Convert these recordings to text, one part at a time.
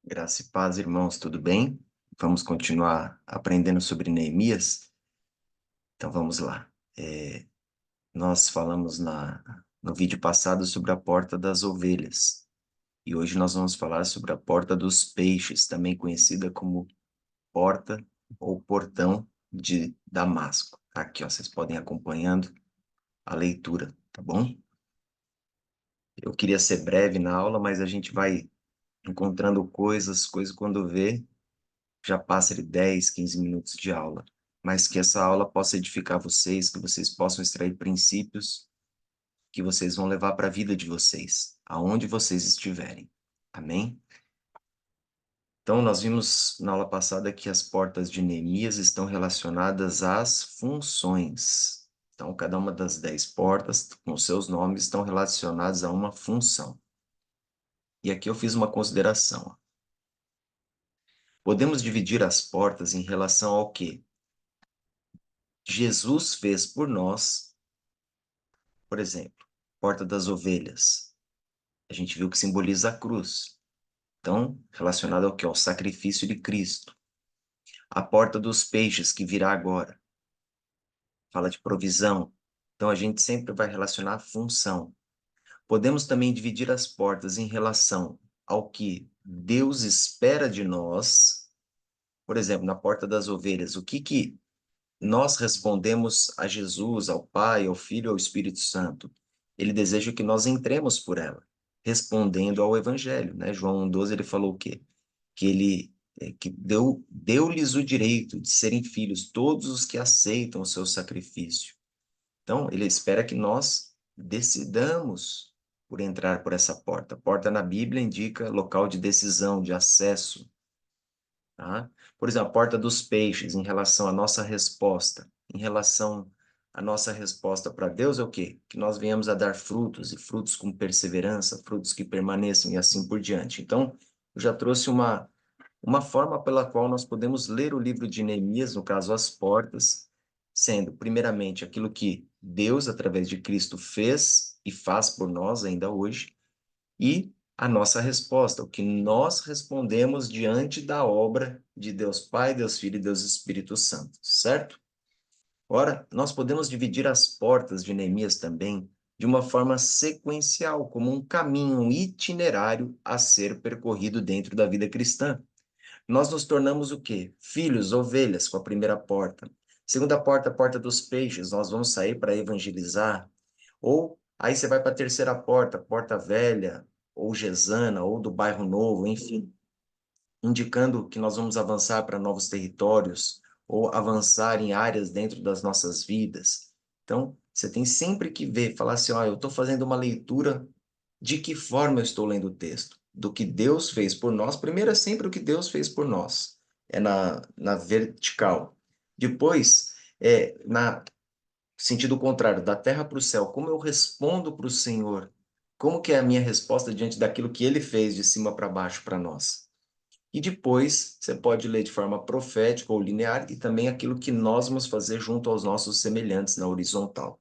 Graça e paz, irmãos, tudo bem? Vamos continuar aprendendo sobre Neemias? Então vamos lá. Nós falamos no vídeo passado sobre a porta das ovelhas. E hoje nós vamos falar sobre a porta dos peixes, também conhecida como porta ou portão de Damasco. Tá aqui, ó, vocês podem ir acompanhando a leitura, tá bom? Eu queria ser breve na aula, mas a gente vai encontrando coisas quando vê já passa de 10, 15 minutos de aula, mas que essa aula possa edificar vocês, que vocês possam extrair princípios que vocês vão levar para a vida de vocês, aonde vocês estiverem. Amém? Então, nós vimos na aula passada que as portas de Neemias estão relacionadas às funções. Então, cada uma das 10 portas, com seus nomes, estão relacionadas a uma função. E aqui eu fiz uma consideração. Podemos dividir as portas em relação ao que Jesus fez por nós. Por exemplo, porta das ovelhas. A gente viu que simboliza a cruz. Então, relacionado ao que? Ao sacrifício de Cristo. A porta dos peixes, que virá agora, fala de provisão. Então, a gente sempre vai relacionar a função. Podemos também dividir as portas em relação ao que Deus espera de nós. Por exemplo, na porta das ovelhas, o que nós respondemos a Jesus, ao Pai, ao Filho, ao Espírito Santo? Ele deseja que nós entremos por ela, respondendo ao Evangelho, né? João 1,12, ele falou o quê? Que ele que deu-lhes o direito de serem filhos, todos os que aceitam o seu sacrifício. Então, ele espera que nós decidamos por entrar por essa porta. Porta na Bíblia indica local de decisão, de acesso, tá? Por exemplo, a porta dos peixes, em relação à nossa resposta. Em relação à nossa resposta para Deus é o quê? Que nós venhamos a dar frutos, e frutos com perseverança, frutos que permaneçam e assim por diante. Então, eu já trouxe uma forma pela qual nós podemos ler o livro de Neemias, no caso, as portas, sendo, primeiramente, aquilo que Deus, através de Cristo, fez e faz por nós ainda hoje, e a nossa resposta, o que nós respondemos diante da obra de Deus Pai, Deus Filho e Deus Espírito Santo, certo? Ora, nós podemos dividir as portas de Neemias também de uma forma sequencial, como um caminho, um itinerário a ser percorrido dentro da vida cristã. Nós nos tornamos o quê? Filhos, ovelhas, com a primeira porta. Segunda porta, a porta dos peixes, nós vamos sair para evangelizar. Ou aí você vai para a terceira porta, Porta Velha, ou Gesana, ou do Bairro Novo, enfim, indicando que nós vamos avançar para novos territórios, ou avançar em áreas dentro das nossas vidas. Então, você tem sempre que ver, falar assim, ó, eu estou fazendo uma leitura, de que forma eu estou lendo o texto? Do que Deus fez por nós. Primeiro é sempre o que Deus fez por nós. É na vertical. Depois, na sentido contrário, da terra para o céu. Como eu respondo para o Senhor? Como que é a minha resposta diante daquilo que Ele fez de cima para baixo para nós? E depois, você pode ler de forma profética ou linear e também aquilo que nós vamos fazer junto aos nossos semelhantes na horizontal.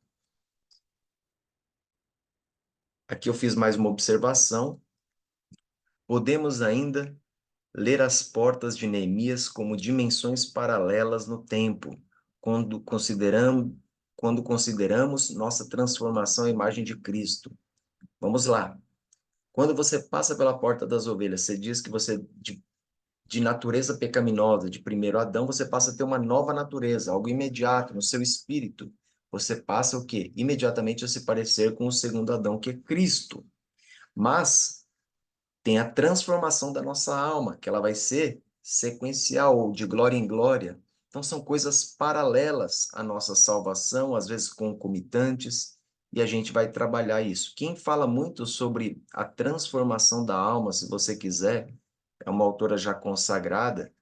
Aqui eu fiz mais uma observação. Podemos ainda ler as portas de Neemias como dimensões paralelas no tempo, quando consideramos, quando consideramos nossa transformação à imagem de Cristo. Vamos lá. Quando você passa pela porta das ovelhas, você diz que você, de natureza pecaminosa, de primeiro Adão, você passa a ter uma nova natureza, algo imediato no seu espírito. Você passa o quê? Imediatamente a se parecer com o segundo Adão, que é Cristo. Mas tem a transformação da nossa alma, que ela vai ser sequencial, ou de glória em glória. Então, são coisas paralelas à nossa salvação, às vezes concomitantes, e a gente vai trabalhar isso. Quem fala muito sobre a transformação da alma, se você quiser, é uma autora já consagrada,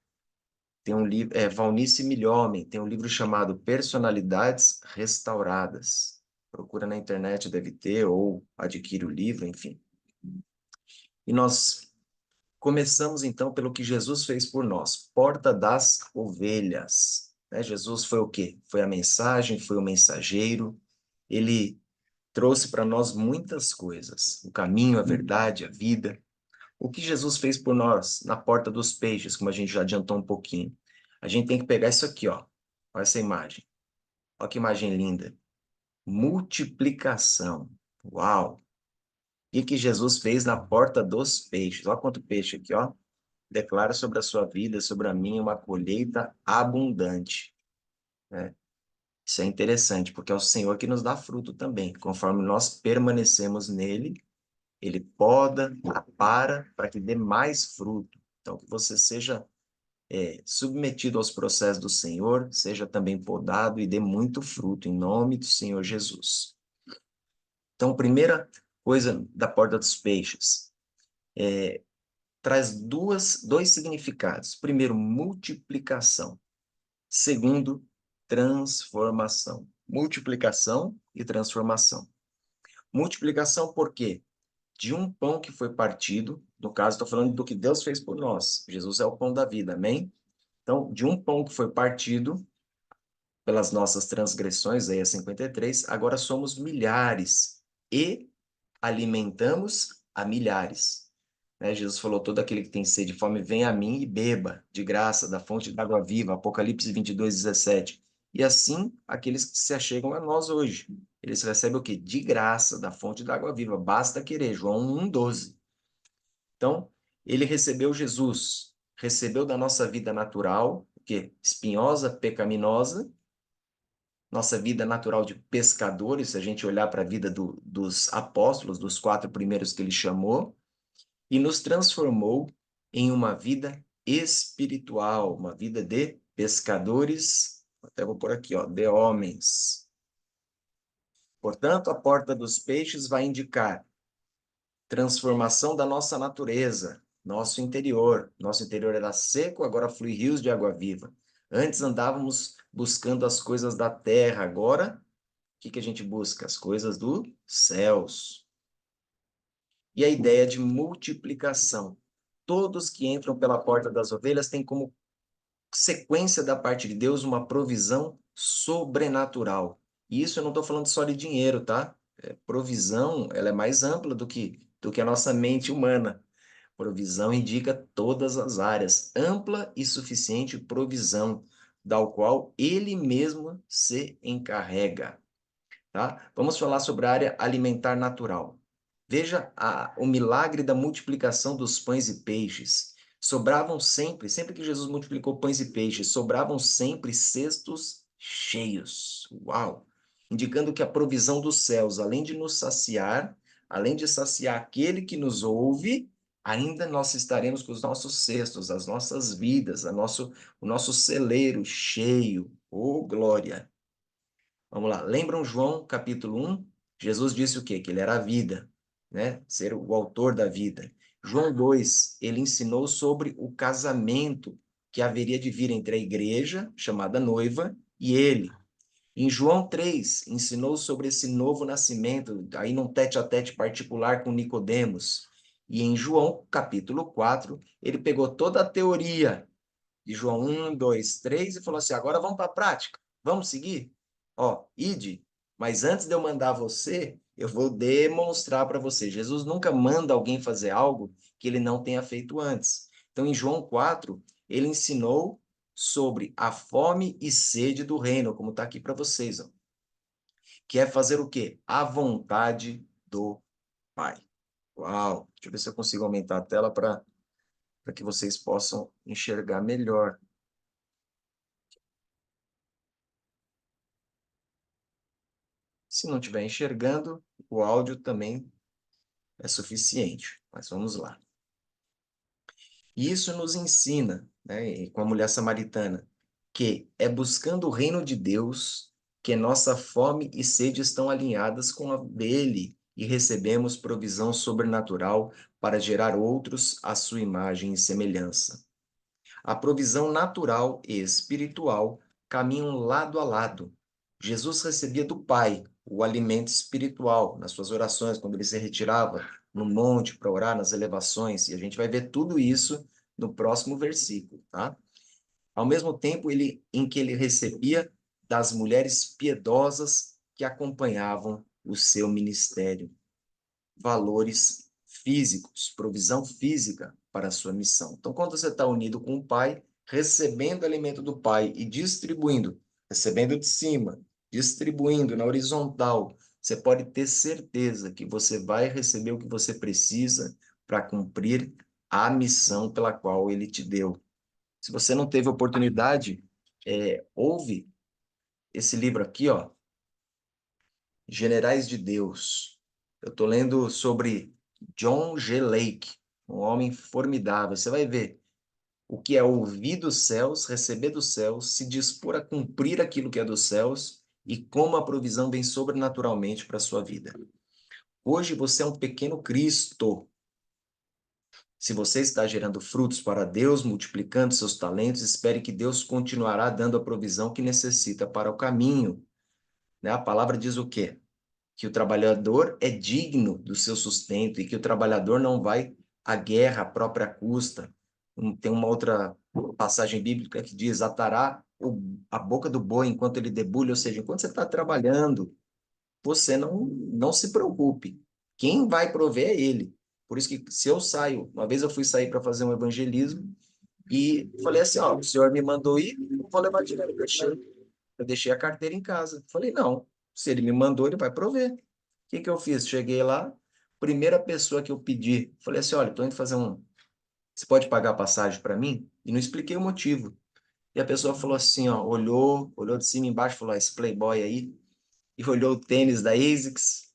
tem um livro, Valnice Milhomem, tem um livro chamado Personalidades Restauradas. Procura na internet, deve ter, ou adquire o livro, enfim. E nós começamos, então, pelo que Jesus fez por nós, porta das ovelhas. Né? Jesus foi o quê? Foi a mensagem, foi o mensageiro. Ele trouxe para nós muitas coisas, o caminho, a verdade, a vida. O que Jesus fez por nós na porta dos peixes, como a gente já adiantou um pouquinho. A gente tem que pegar isso aqui, ó. Olha essa imagem. Olha que imagem linda. Multiplicação. Uau! O que Jesus fez na porta dos peixes? Olha quanto peixe aqui, ó. Declara sobre a sua vida, sobre a minha, uma colheita abundante, né? Isso é interessante, porque é o Senhor que nos dá fruto também. Conforme nós permanecemos nele, ele poda, apara, para que dê mais fruto. Então, que você seja submetido aos processos do Senhor, seja também podado e dê muito fruto, em nome do Senhor Jesus. Então, primeira coisa da porta dos peixes, traz dois significados. Primeiro, multiplicação. Segundo, transformação. Multiplicação e transformação. Multiplicação por quê? De um pão que foi partido, no caso, estou falando do que Deus fez por nós. Jesus é o pão da vida, amém? Então, de um pão que foi partido pelas nossas transgressões, aí é 53, agora somos milhares e alimentamos a milhares. Né? Jesus falou, todo aquele que tem sede e fome, vem a mim e beba de graça da fonte da água viva, Apocalipse 22, 17. E assim, aqueles que se achegam a nós hoje, eles recebem o quê? De graça da fonte da água viva, basta querer, João 1, 12. Então, ele recebeu Jesus, recebeu da nossa vida natural, o quê? Espinhosa, pecaminosa, nossa vida natural de pescadores, se a gente olhar para a vida dos apóstolos, dos 4 primeiros que ele chamou, e nos transformou em uma vida espiritual, uma vida de pescadores, até vou por aqui, ó, de homens. Portanto, a porta dos peixes vai indicar transformação da nossa natureza, nosso interior. Nosso interior era seco, agora flui rios de água viva. Antes andávamos buscando as coisas da terra, agora o que a gente busca? As coisas dos céus. E a ideia de multiplicação. Todos que entram pela porta das ovelhas têm como sequência da parte de Deus uma provisão sobrenatural. E isso eu não estou falando só de dinheiro, tá? Provisão, ela é mais ampla do que a nossa mente humana. Provisão indica todas as áreas, ampla e suficiente provisão, da qual ele mesmo se encarrega. Tá? Vamos falar sobre a área alimentar natural. Veja o milagre da multiplicação dos pães e peixes. Sobravam sempre, sempre que Jesus multiplicou pães e peixes, sobravam sempre cestos cheios. Uau! Indicando que a provisão dos céus, além de nos saciar, além de saciar aquele que nos ouve, ainda nós estaremos com os nossos cestos, as nossas vidas, o nosso celeiro cheio. Oh, glória! Vamos lá. Lembram João, capítulo 1? Jesus disse o quê? Que ele era a vida, né? Ser o autor da vida. João 2, ele ensinou sobre o casamento que haveria de vir entre a igreja, chamada noiva, e ele. Em João 3, ensinou sobre esse novo nascimento, aí num tete-a-tete particular com Nicodemos. E em João, capítulo 4, ele pegou toda a teoria de João 1, 2, 3 e falou assim: agora vamos para a prática, vamos seguir? Ó, ide, mas antes de eu mandar você, eu vou demonstrar para você. Jesus nunca manda alguém fazer algo que ele não tenha feito antes. Então, em João 4, ele ensinou sobre a fome e sede do reino, como está aqui para vocês, ó, que é fazer o quê? A vontade do Pai. Uau! Deixa eu ver se eu consigo aumentar a tela para que vocês possam enxergar melhor. Se não estiver enxergando, o áudio também é suficiente. Mas vamos lá. E isso nos ensina, né, e com a mulher samaritana, que é buscando o reino de Deus que nossa fome e sede estão alinhadas com a dele e recebemos provisão sobrenatural para gerar outros à sua imagem e semelhança. A provisão natural e espiritual caminham lado a lado. Jesus recebia do Pai o alimento espiritual nas suas orações, quando ele se retirava no monte para orar nas elevações, e a gente vai ver tudo isso no próximo versículo, tá? Ao mesmo tempo em que ele recebia das mulheres piedosas que acompanhavam o seu ministério. Valores físicos, provisão física para a sua missão. Então, quando você está unido com o Pai, recebendo alimento do Pai e distribuindo, recebendo de cima, distribuindo na horizontal, você pode ter certeza que você vai receber o que você precisa para cumprir a missão pela qual ele te deu. Se você não teve oportunidade, ouve esse livro aqui, ó, Generais de Deus. Eu estou lendo sobre John G. Lake, um homem formidável. Você vai ver o que é ouvir dos céus, receber dos céus, se dispor a cumprir aquilo que é dos céus e como a provisão vem sobrenaturalmente para a sua vida. Hoje você é um pequeno Cristo. Se você está gerando frutos para Deus, multiplicando seus talentos, espere que Deus continuará dando a provisão que necessita para o caminho. Né? A palavra diz o quê? Que o trabalhador é digno do seu sustento e que o trabalhador não vai à guerra à própria custa. Tem uma outra passagem bíblica que diz: atará a boca do boi enquanto ele debulha, ou seja, enquanto você está trabalhando, você não se preocupe. Quem vai prover é ele. Por isso que se eu saio, uma vez eu fui sair para fazer um evangelismo e falei assim, ó, o senhor me mandou ir, eu vou levar dinheiro. Eu deixei a carteira em casa. Falei, não, se ele me mandou, ele vai prover. O que que eu fiz? Cheguei lá, primeira pessoa que eu pedi, falei assim, olha, estou indo fazer um... Você pode pagar a passagem para mim? E não expliquei o motivo. E a pessoa falou assim, ó, olhou de cima e embaixo, falou, esse playboy aí, e olhou o tênis da ASICS.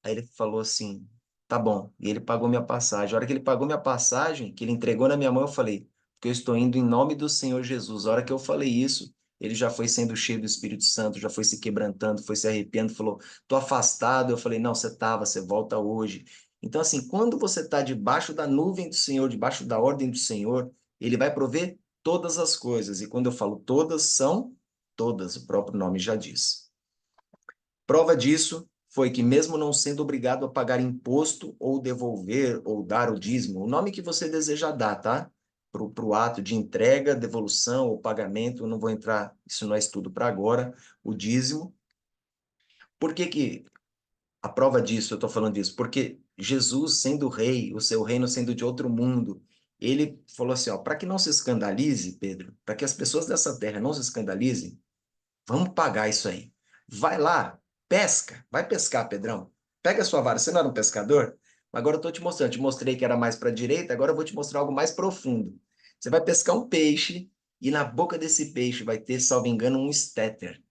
Aí ele falou assim, tá bom. E ele pagou minha passagem. A hora que ele pagou minha passagem, que ele entregou na minha mão, eu falei, porque eu estou indo em nome do Senhor Jesus. A hora que eu falei isso, ele já foi sendo cheio do Espírito Santo, já foi se quebrantando, foi se arrepiando, falou, tô afastado. Eu falei, não, você volta hoje. Então, assim, quando você está debaixo da nuvem do Senhor, debaixo da ordem do Senhor, ele vai prover todas as coisas. E quando eu falo todas, são todas, o próprio nome já diz. Prova disso foi que, mesmo não sendo obrigado a pagar imposto ou devolver ou dar o dízimo, o nome que você deseja dar, tá? Para o ato de entrega, devolução ou pagamento, eu não vou entrar, isso não é estudo para agora, o dízimo. Por que que a prova disso, eu estou falando disso? Porque Jesus, sendo rei, o seu reino sendo de outro mundo, ele falou assim, ó, para que não se escandalize, Pedro, para que as pessoas dessa terra não se escandalizem, vamos pagar isso aí. Vai lá, pesca. Vai pescar, Pedrão. Pega a sua vara. Você não era um pescador? Agora eu estou te mostrando. Te mostrei que era mais para a direita, agora eu vou te mostrar algo mais profundo. Você vai pescar um peixe e na boca desse peixe vai ter, salvo engano, um estéter.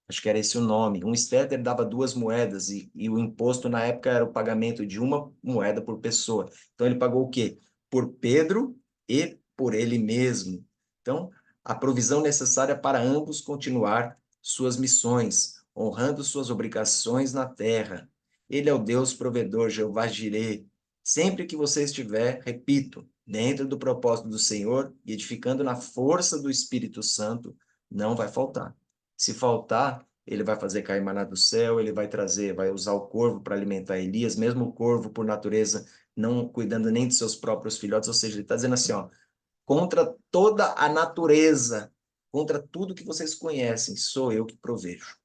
Acho que era esse o nome. Um estéter dava 2 moedas e o imposto na época era o pagamento de 1 moeda por pessoa. Então ele pagou o quê? Por Pedro e por ele mesmo. Então, a provisão necessária para ambos continuar suas missões, honrando suas obrigações na terra. Ele é o Deus provedor, Jeová Jireh. Sempre que você estiver, repito, dentro do propósito do Senhor e edificando na força do Espírito Santo, não vai faltar. Se faltar, ele vai fazer cair maná do céu, ele vai trazer, vai usar o corvo para alimentar Elias, mesmo o corvo, por natureza, não cuidando nem de seus próprios filhotes, ou seja, ele está dizendo assim, ó, contra toda a natureza, contra tudo que vocês conhecem, sou eu que provejo.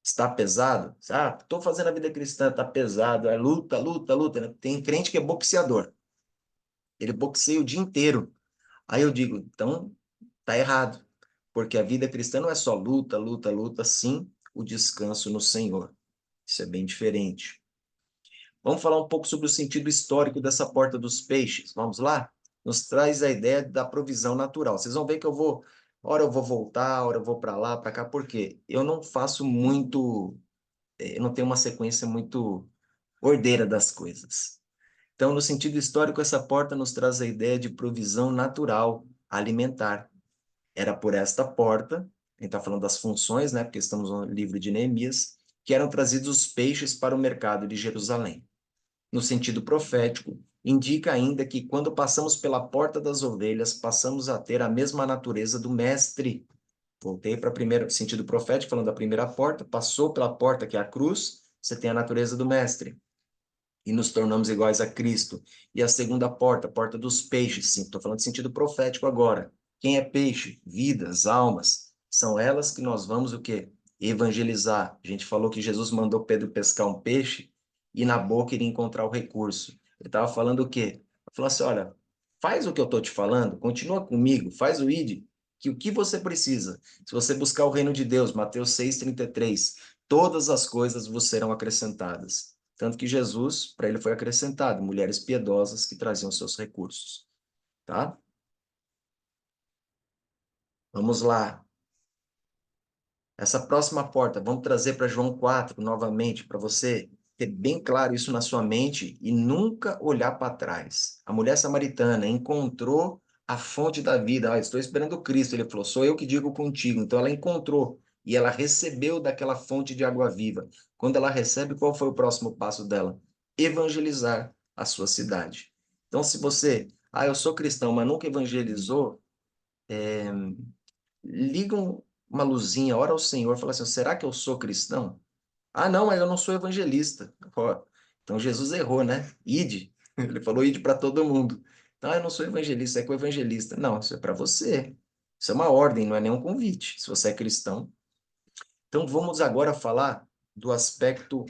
Está pesado? Ah, estou fazendo a vida cristã, está pesado, é luta, luta, luta. Né? Tem crente que é boxeador, ele boxeia o dia inteiro. Aí eu digo, então, tá errado, porque a vida cristã não é só luta, luta, luta, sim, o descanso no Senhor. Isso é bem diferente. Vamos falar um pouco sobre o sentido histórico dessa porta dos peixes. Vamos lá? Nos traz a ideia da provisão natural. Vocês vão ver que hora eu vou voltar, hora eu vou para lá, para cá, porque eu não faço muito, eu não tenho uma sequência muito ordeira das coisas. Então, no sentido histórico, essa porta nos traz a ideia de provisão natural, alimentar. Era por esta porta, a gente está falando das funções, né? Porque estamos no livro de Neemias, que eram trazidos os peixes para o mercado de Jerusalém. No sentido profético, indica ainda que quando passamos pela porta das ovelhas, passamos a ter a mesma natureza do mestre. Voltei para o primeiro sentido profético, falando da primeira porta, passou pela porta que é a cruz, você tem a natureza do mestre. E nos tornamos iguais a Cristo. E a segunda porta, a porta dos peixes, sim, estou falando de sentido profético agora. Quem é peixe? Vidas, almas. São elas que nós vamos o quê? Evangelizar. A gente falou que Jesus mandou Pedro pescar um peixe, e na boca iria encontrar o recurso. Ele estava falando o quê? Ele falou assim, olha, faz o que eu estou te falando, continua comigo, faz o ID, que o que você precisa? Se você buscar o reino de Deus, Mateus 6,33, todas as coisas vos serão acrescentadas. Tanto que Jesus, para ele foi acrescentado, mulheres piedosas que traziam seus recursos. Tá? Vamos lá. Essa próxima porta, vamos trazer para João 4 novamente, para você ter bem claro isso na sua mente e nunca olhar para trás. A mulher samaritana encontrou a fonte da vida. Ah, estou esperando o Cristo. Ele falou, sou eu que digo contigo. Então ela encontrou e ela recebeu daquela fonte de água viva. Quando ela recebe, qual foi o próximo passo dela? Evangelizar a sua cidade. Então, se você, eu sou cristão, mas nunca evangelizou, liga uma luzinha, ora ao Senhor, fala assim, será que eu sou cristão? Ah, não, mas eu não sou evangelista. Ó, então Jesus errou, né? Ide. Ele falou ide para todo mundo. Então, eu não sou evangelista, é com evangelista. Não, isso é para você. Isso é uma ordem, não é nenhum convite, se você é cristão. Então, vamos agora falar do aspecto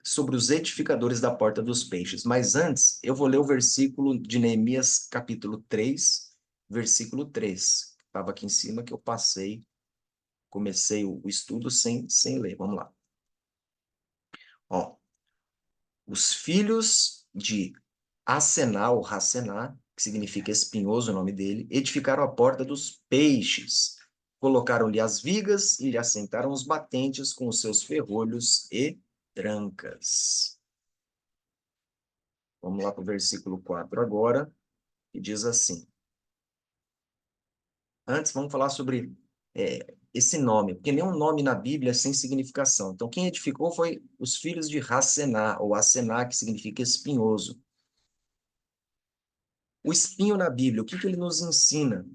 sobre os edificadores da porta dos peixes. Mas antes, eu vou ler o versículo de Neemias, capítulo 3, versículo 3. Estava aqui em cima que eu comecei o estudo sem ler. Vamos lá. Ó, os filhos de Asená, ou Racená, que significa espinhoso o nome dele, edificaram a porta dos peixes. Colocaram-lhe as vigas e lhe assentaram os batentes com os seus ferrolhos e trancas. Vamos lá para o versículo 4 agora, que diz assim. Antes, vamos falar sobre esse nome, porque nenhum nome na Bíblia é sem significação. Então, quem edificou foi os filhos de Racená, ou Asená, que significa espinhoso. O espinho na Bíblia, o que que ele nos ensina?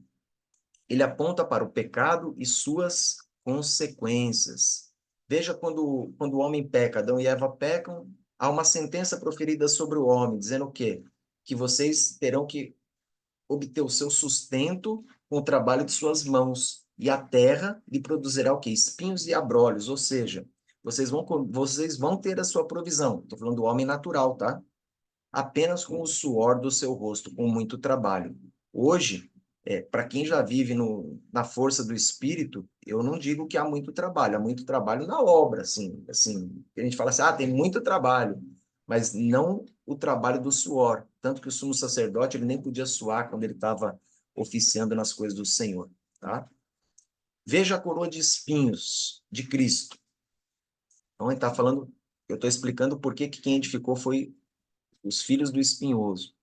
Ele aponta para o pecado e suas consequências. Veja quando o homem peca, Adão e Eva pecam, há uma sentença proferida sobre o homem, dizendo o quê? Que vocês terão que obter o seu sustento com o trabalho de suas mãos, e a terra lhe produzirá o quê? Espinhos e abrolhos, ou seja, vocês vão ter a sua provisão. Estou falando do homem natural, tá? Apenas com o suor do seu rosto, com muito trabalho. Hoje, para quem já vive na força do espírito, eu não digo que há muito trabalho na obra, assim, a gente fala assim, tem muito trabalho, mas não o trabalho do suor, tanto que o sumo sacerdote ele nem podia suar quando ele estava oficiando nas coisas do Senhor, tá? Veja a coroa de espinhos de Cristo. Então ele está falando, eu estou explicando por que quem edificou foi os filhos do espinhoso.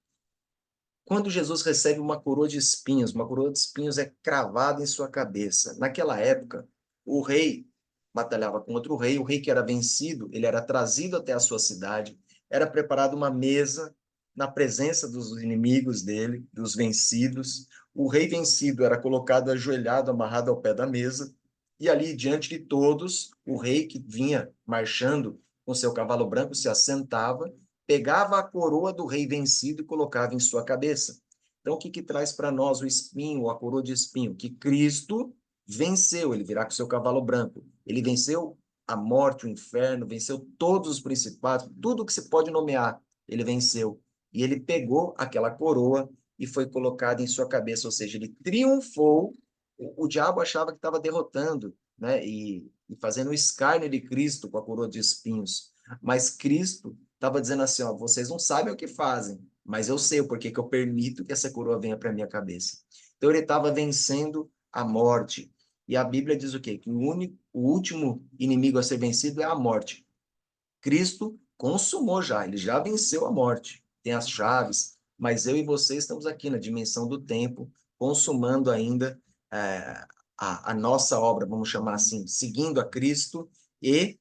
Quando Jesus recebe uma coroa de espinhos é cravada em sua cabeça. Naquela época, o rei batalhava com outro rei, o rei que era vencido, ele era trazido até a sua cidade, era preparada uma mesa na presença dos inimigos dele, dos vencidos. O rei vencido era colocado ajoelhado, amarrado ao pé da mesa, e ali, diante de todos, o rei que vinha marchando com seu cavalo branco se assentava, pegava a coroa do rei vencido e colocava em sua cabeça. Então, o que traz para nós o espinho, a coroa de espinho? Que Cristo venceu, ele virá com seu cavalo branco. Ele venceu a morte, o inferno, venceu todos os principados, tudo que se pode nomear, ele venceu. E ele pegou aquela coroa e foi colocada em sua cabeça, ou seja, ele triunfou. O diabo achava que estava derrotando, né? E fazendo o escárnio de Cristo com a coroa de espinhos. Mas Cristo estava dizendo assim, ó, vocês não sabem o que fazem, mas eu sei o porquê que eu permito que essa coroa venha para minha cabeça. Então ele estava vencendo a morte. E a Bíblia diz o quê? Que o último inimigo a ser vencido é a morte. Cristo consumou já, ele já venceu a morte. Tem as chaves, mas eu e você estamos aqui na dimensão do tempo, consumando ainda a nossa obra, vamos chamar assim, seguindo a Cristo e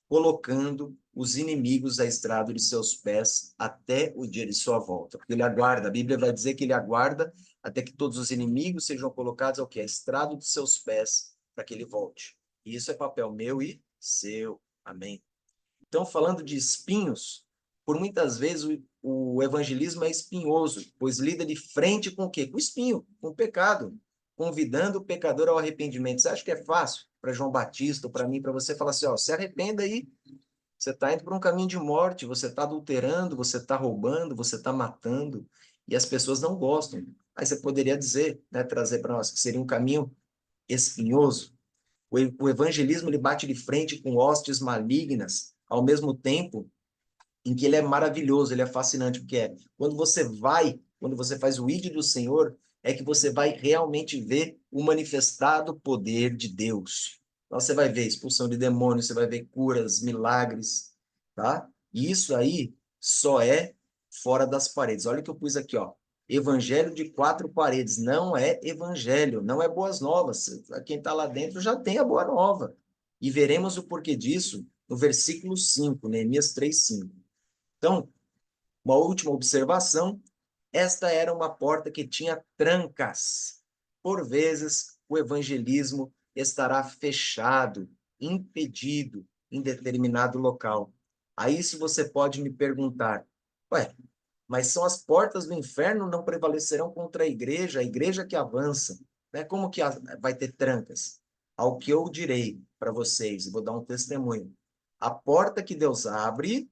colocando os inimigos à estrada de seus pés até o dia de sua volta. Porque ele aguarda, a Bíblia vai dizer que ele aguarda até que todos os inimigos sejam colocados ao quê? À estrada de seus pés, para que ele volte. E isso é papel meu e seu. Amém. Então, falando de espinhos, por muitas vezes o evangelismo é espinhoso, pois lida de frente com o quê? Com o espinho, com o pecado, convidando o pecador ao arrependimento. Você acha que é fácil para João Batista, para mim, para você falar assim, ó, se arrependa aí, Você está indo por um caminho de morte, você está adulterando, você está roubando, você está matando, e as pessoas não gostam. Aí você poderia dizer, né, trazer para nós, que seria um caminho espinhoso. O evangelismo ele bate de frente com hostes malignas, ao mesmo tempo em que ele é maravilhoso, ele é fascinante, porque quando você faz o ID do Senhor, é que você vai realmente ver o manifestado poder de Deus. Então, você vai ver expulsão de demônios, você vai ver curas, milagres, tá? E isso aí só é fora das paredes. Olha o que eu pus aqui, ó. Evangelho de quatro paredes. Não é evangelho, não é boas novas. Quem está lá dentro já tem a boa nova. E veremos o porquê disso no versículo 5, Neemias 3:5. Então, uma última observação, esta era uma porta que tinha trancas. Por vezes, o evangelismo estará fechado, impedido em determinado local. Aí, se você pode me perguntar, ué, mas são as portas do inferno não prevalecerão contra a igreja que avança, né? Como que vai ter trancas? Ao que eu direi para vocês, vou dar um testemunho. A porta que Deus abre,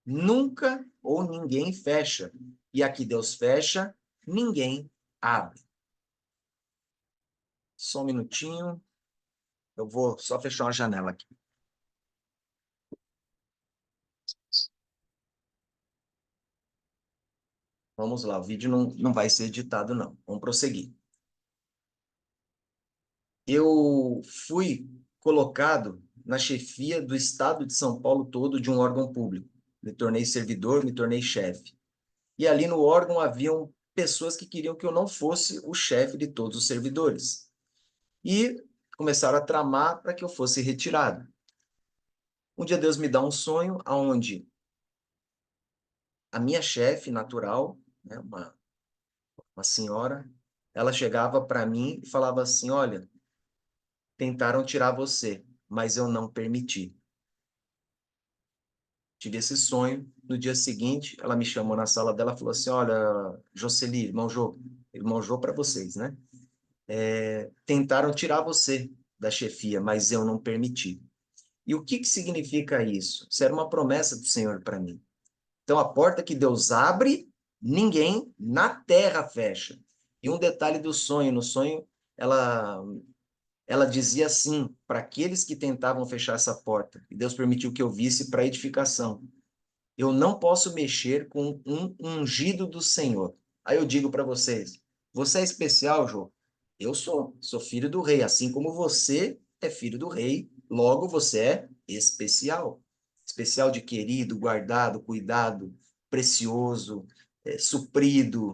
nunca ou ninguém fecha. E aqui Deus fecha, ninguém abre. Só um minutinho. Eu vou só fechar uma janela aqui. Vamos lá, o vídeo não vai ser editado, não. Vamos prosseguir. Eu fui colocado na chefia do estado de São Paulo todo de um órgão público. Me tornei servidor, me tornei chefe. E ali no órgão haviam pessoas que queriam que eu não fosse o chefe de todos os servidores. E começaram a tramar para que eu fosse retirado. Um dia Deus me dá um sonho onde a minha chefe natural, né, uma senhora, ela chegava para mim e falava assim, olha, tentaram tirar você, mas eu não permiti. Tive esse sonho. No dia seguinte, ela me chamou na sala dela e falou assim, olha, Jocely, irmão Jô para vocês, né? Tentaram tirar você da chefia, mas eu não permiti. E o que que significa isso? Isso era uma promessa do Senhor para mim. Então, a porta que Deus abre, ninguém na terra fecha. E um detalhe do sonho, no sonho, ela, ela dizia assim, para aqueles que tentavam fechar essa porta, e Deus permitiu que eu visse para edificação. Eu não posso mexer com um ungido do Senhor. Aí eu digo para vocês, você é especial, Jô? Eu sou filho do rei, assim como você é filho do rei, logo você é especial. Especial de querido, guardado, cuidado, precioso, suprido,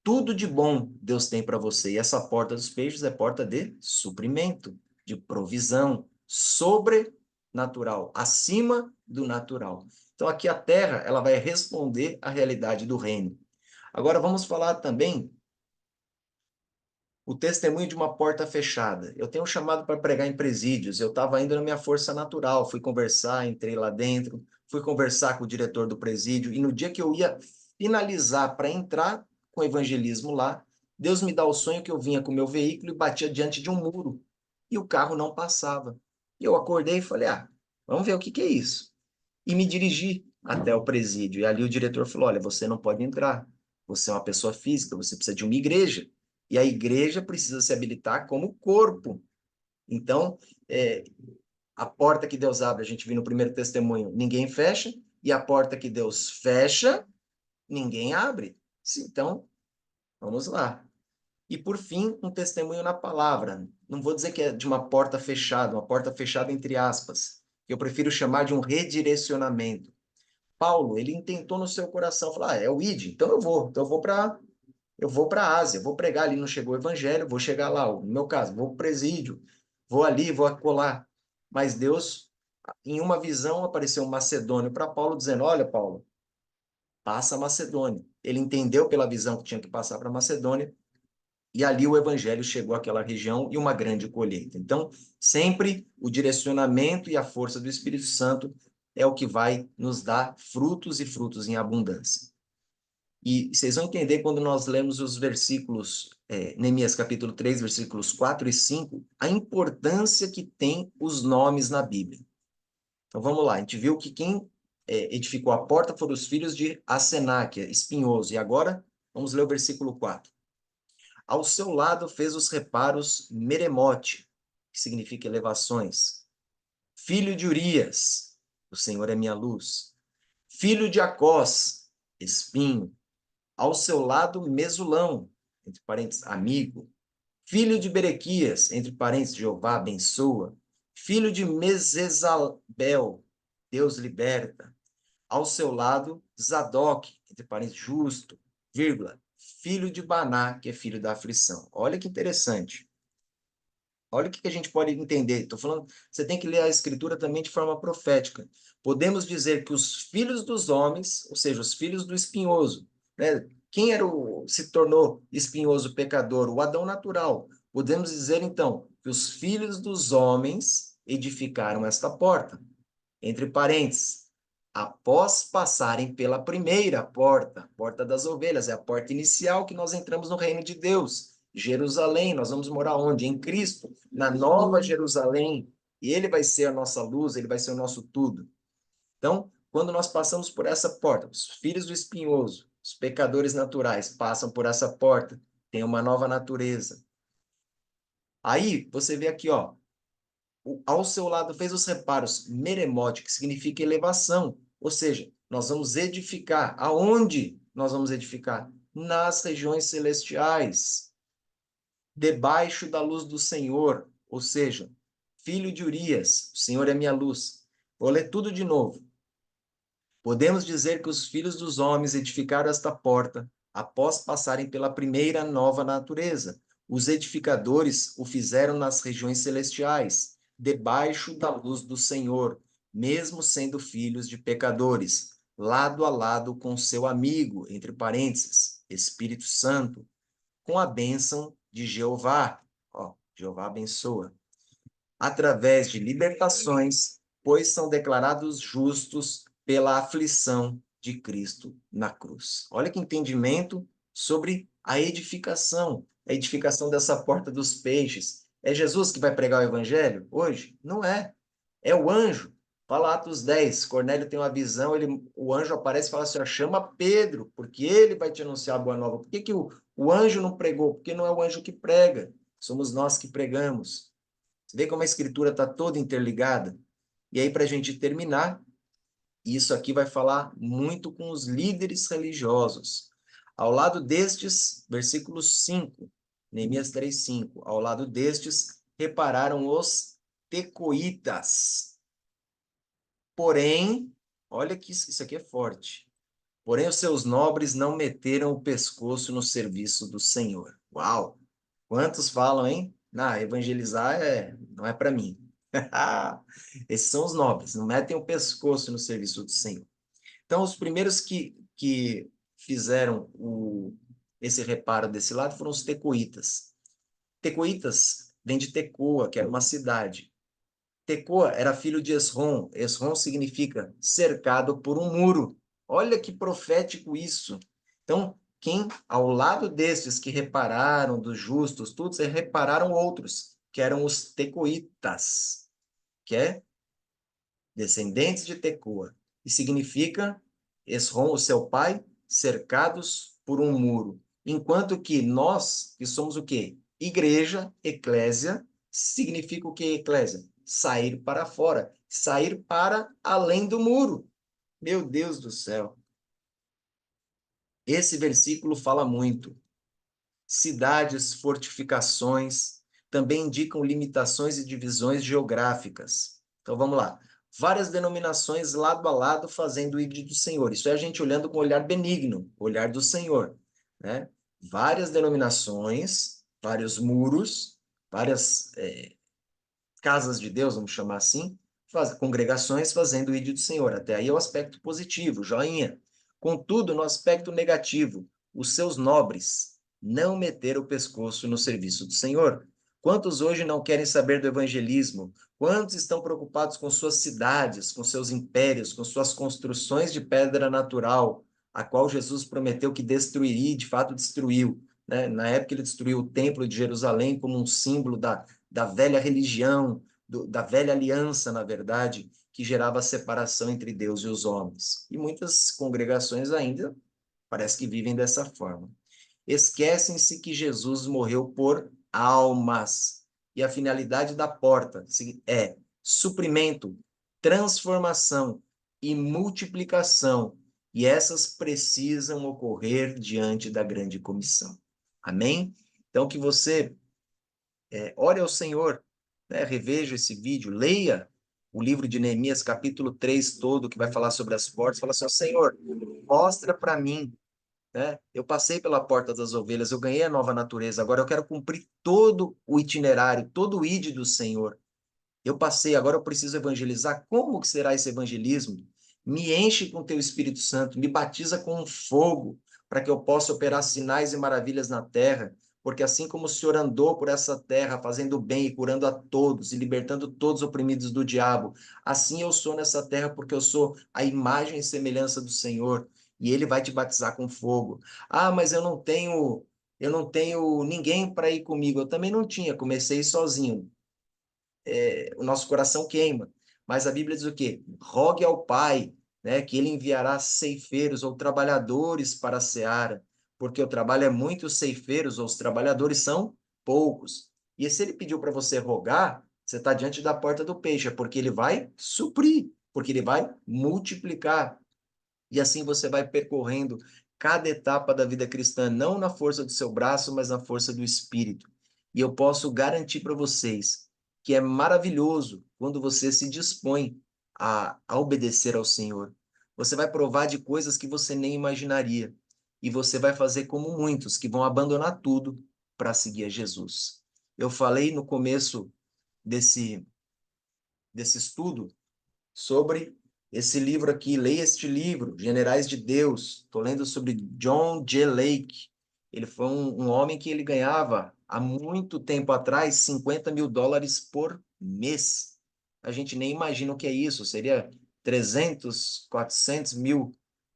tudo de bom Deus tem para você. E essa porta dos peixes é porta de suprimento, de provisão sobrenatural, acima do natural. Então, aqui a terra, ela vai responder à realidade do reino. Agora, vamos falar também o testemunho de uma porta fechada. Eu tenho um chamado para pregar em presídios. Eu estava indo na minha força natural, fui conversar, entrei lá dentro, fui conversar com o diretor do presídio, e no dia que eu ia finalizar para entrar com o evangelismo lá, Deus me dá o sonho que eu vinha com o meu veículo e batia diante de um muro, e o carro não passava. E eu acordei e falei, vamos ver o que que é isso. E me dirigi até o presídio. E ali o diretor falou: olha, você não pode entrar. Você é uma pessoa física, você precisa de uma igreja. E a igreja precisa se habilitar como corpo. Então, é, a porta que Deus abre, a gente viu no primeiro testemunho, ninguém fecha. E a porta que Deus fecha, ninguém abre. Então, vamos lá. E por fim, um testemunho na palavra. Não vou dizer que é de uma porta fechada entre aspas. Eu prefiro chamar de um redirecionamento. Paulo, ele intentou no seu coração falar, é o ID, então eu vou para a Ásia, vou pregar ali, não chegou o evangelho, vou chegar lá, no meu caso, vou para o presídio, vou ali, vou acolá. Mas Deus, em uma visão, apareceu um macedônio para Paulo, dizendo, olha, Paulo, passa a Macedônia. Ele entendeu pela visão que tinha que passar para a Macedônia, e ali o evangelho chegou àquela região e uma grande colheita. Então, sempre o direcionamento e a força do Espírito Santo é o que vai nos dar frutos e frutos em abundância. E vocês vão entender quando nós lemos os versículos, Neemias capítulo 3, versículos 4 e 5, a importância que tem os nomes na Bíblia. Então vamos lá, a gente viu que quem edificou a porta foram os filhos de Asená, que é espinhoso. E agora, vamos ler o versículo 4. Ao seu lado fez os reparos Meremote, que significa elevações. Filho de Urias, o Senhor é minha luz. Filho de Acós, espinho. Ao seu lado, Mesulão, entre parênteses, amigo. Filho de Berequias, entre parênteses, Jeová abençoa. Filho de Mesesabel, Deus liberta. Ao seu lado, Zadok, entre parênteses, justo, vírgula, filho de Baná, que é filho da aflição. Olha que interessante. Olha o que a gente pode entender. Estou falando, você tem que ler a Escritura também de forma profética. Podemos dizer que os filhos dos homens, ou seja, os filhos do espinhoso, né? Quem se tornou espinhoso pecador? O Adão natural. Podemos dizer, então, que os filhos dos homens edificaram esta porta. Entre parênteses, após passarem pela primeira porta, porta das ovelhas, é a porta inicial que nós entramos no reino de Deus. Jerusalém, nós vamos morar onde? Em Cristo, na nova Jerusalém. E ele vai ser a nossa luz, ele vai ser o nosso tudo. Então, quando nós passamos por essa porta, os filhos do espinhoso, os pecadores naturais passam por essa porta, tem uma nova natureza. Aí, você vê aqui, ó, ao seu lado fez os reparos Meremote, que significa elevação. Ou seja, nós vamos edificar. Aonde nós vamos edificar? Nas regiões celestiais, debaixo da luz do Senhor. Ou seja, filho de Urias, o Senhor é minha luz. Vou ler tudo de novo. Podemos dizer que os filhos dos homens edificaram esta porta após passarem pela primeira nova natureza. Os edificadores o fizeram nas regiões celestiais, debaixo da luz do Senhor, mesmo sendo filhos de pecadores, lado a lado com seu amigo, entre parênteses, Espírito Santo, com a bênção de Jeová. Ó, Jeová abençoa. Através de libertações, pois são declarados justos pela aflição de Cristo na cruz. Olha que entendimento sobre a edificação dessa porta dos peixes. É Jesus que vai pregar o evangelho hoje? Não é. É o anjo. Fala Atos 10, Cornélio tem uma visão, o anjo aparece e fala assim, ó, chama Pedro, porque ele vai te anunciar a boa nova. Por que o anjo não pregou? Porque não é o anjo que prega, somos nós que pregamos. Você vê como a escritura está toda interligada? E aí, para a gente terminar, isso aqui vai falar muito com os líderes religiosos. Ao lado destes, versículo 5, Neemias 3:5, ao lado destes, repararam os tecoitas. Porém, olha que isso aqui é forte. Porém, os seus nobres não meteram o pescoço no serviço do Senhor. Uau! Quantos falam, hein? Não, evangelizar não é para mim. Esses são os nobres, não metem o pescoço no serviço do Senhor. Então, os primeiros que fizeram esse reparo desse lado foram os tecoitas. Tecoitas vem de Tecoa, que era uma cidade. Tecoa era filho de Esrom. Esrom significa cercado por um muro. Olha que profético isso. Então, quem ao lado destes que repararam dos justos, todos repararam outros, que eram os tecoitas, que é descendentes de Tecoa. E significa Esrom, o seu pai, cercados por um muro. Enquanto que nós, que somos o quê? Igreja, eclésia, significa o que eclésia? Sair para fora, sair para além do muro. Meu Deus do céu. Esse versículo fala muito. Cidades, fortificações, também indicam limitações e divisões geográficas. Então vamos lá. Várias denominações lado a lado fazendo o ID do Senhor. Isso é a gente olhando com um olhar benigno, olhar do Senhor, né? Várias denominações, vários muros, várias casas de Deus, vamos chamar assim, congregações fazendo o ID do Senhor. Até aí é o aspecto positivo, joinha. Contudo, no aspecto negativo, os seus nobres não meteram o pescoço no serviço do Senhor. Quantos hoje não querem saber do evangelismo? Quantos estão preocupados com suas cidades, com seus impérios, com suas construções de pedra natural, a qual Jesus prometeu que destruiria e de fato destruiu, né? Na época ele destruiu o templo de Jerusalém como um símbolo da velha religião, da velha aliança, na verdade, que gerava separação entre Deus e os homens. E muitas congregações ainda parece que vivem dessa forma. Esquecem-se que Jesus morreu por almas. E a finalidade da porta é suprimento, transformação e multiplicação. E essas precisam ocorrer diante da grande comissão. Amém? Então, que você ore ao Senhor, né? Reveja esse vídeo, leia o livro de Neemias, capítulo 3 todo, que vai falar sobre as portas. Fala assim, ó, Senhor, mostra para mim, né? Eu passei pela porta das ovelhas, eu ganhei a nova natureza, agora eu quero cumprir todo o itinerário, todo o ide do Senhor. Eu passei, agora eu preciso evangelizar. Como que será esse evangelismo? Me enche com teu Espírito Santo, me batiza com um fogo, para que eu possa operar sinais e maravilhas na terra, porque assim como o Senhor andou por essa terra, fazendo bem e curando a todos e libertando todos os oprimidos do diabo, assim eu sou nessa terra, porque eu sou a imagem e semelhança do Senhor, e ele vai te batizar com fogo. Ah, mas eu não tenho ninguém para ir comigo. Eu também não tinha, comecei sozinho. O nosso coração queima. Mas a Bíblia diz o quê? Rogue ao Pai, né, que ele enviará ceifeiros ou trabalhadores para a seara, porque o trabalho é muito, os ceifeiros ou os trabalhadores são poucos. E se ele pediu para você rogar, você está diante da porta do peixe, é porque ele vai suprir, porque ele vai multiplicar. E assim você vai percorrendo cada etapa da vida cristã, não na força do seu braço, mas na força do Espírito. E eu posso garantir para vocês que é maravilhoso quando você se dispõe a obedecer ao Senhor. Você vai provar de coisas que você nem imaginaria. E você vai fazer como muitos que vão abandonar tudo para seguir a Jesus. Eu falei no começo desse, desse estudo sobre esse livro aqui. Leia este livro, Generais de Deus. Estou lendo sobre John G. Lake. Ele foi um homem que ele ganhava, há muito tempo atrás, US$ 50.000 por mês. A gente nem imagina o que é isso. Seria 300, 400 mil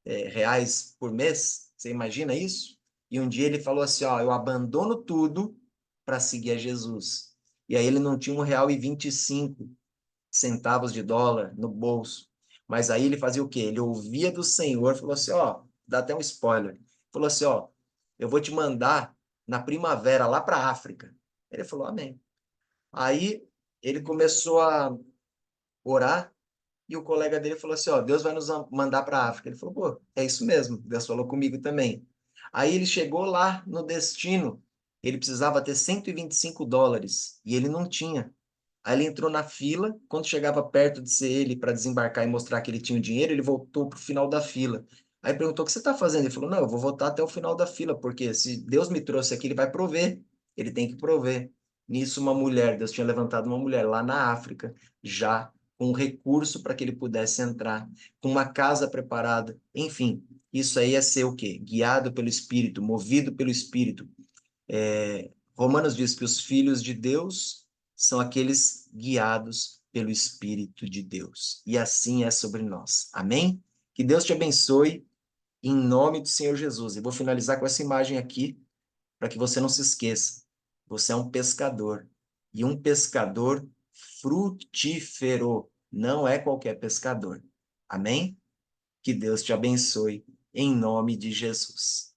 reais por mês. Você imagina isso? E um dia ele falou assim, ó, eu abandono tudo para seguir a Jesus. E aí ele não tinha R$ 1,25 de dólar no bolso. Mas aí ele fazia o quê? Ele ouvia do Senhor, falou assim, ó, dá até um spoiler. Falou assim, ó, eu vou te mandar na primavera lá para a África. Ele falou, amém. Aí ele começou a orar e o colega dele falou assim, ó, Deus vai nos mandar para a África. Ele falou, pô, é isso mesmo, Deus falou comigo também. Aí ele chegou lá no destino, ele precisava ter US$ 125 e ele não tinha. Aí ele entrou na fila, quando chegava perto de ser ele para desembarcar e mostrar que ele tinha o dinheiro, ele voltou para o final da fila. Aí perguntou: o que você está fazendo? Ele falou: não, eu vou voltar até o final da fila, porque se Deus me trouxe aqui, ele vai prover, ele tem que prover. Nisso, uma mulher, Deus tinha levantado uma mulher lá na África, já com um recurso para que ele pudesse entrar, com uma casa preparada. Enfim, isso aí é ser o quê? Guiado pelo Espírito, movido pelo Espírito. Romanos diz que os filhos de Deus são aqueles guiados pelo Espírito de Deus. E assim é sobre nós. Amém? Que Deus te abençoe em nome do Senhor Jesus. E vou finalizar com essa imagem aqui, para que você não se esqueça. Você é um pescador. E um pescador frutífero. Não é qualquer pescador. Amém? Que Deus te abençoe em nome de Jesus.